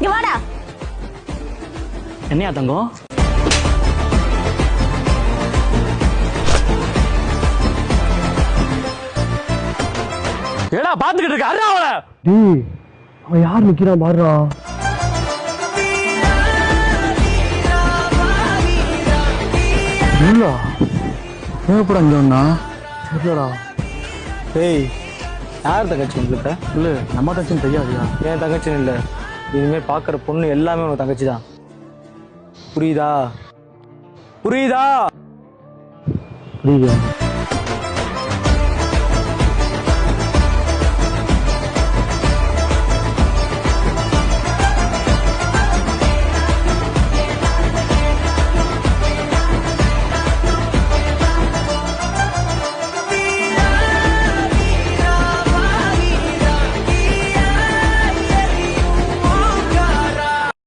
இங்க வாடா. என்னையா தங்கம்? ஏடா பாத்துக்கிட்டு இருக்க அண்ணா அவள. டேய் அவன் யார் நிக்கிறான் பாருடா. இல்ல ஏப்படா இங்க வந்தா தெரியலடா. டேய் யார் தங்கச்சி உங்களுக்கு? இல்ல நம்ம தச்சுன்னு தெரியாதுயா. ஏன் தங்கச்சின்னு இல்லை, இனிமேல் பார்க்குற பொண்ணு எல்லாமே உனக்கு தங்கச்சி தான். புரியுதா? புரியுதா? புரியுதா?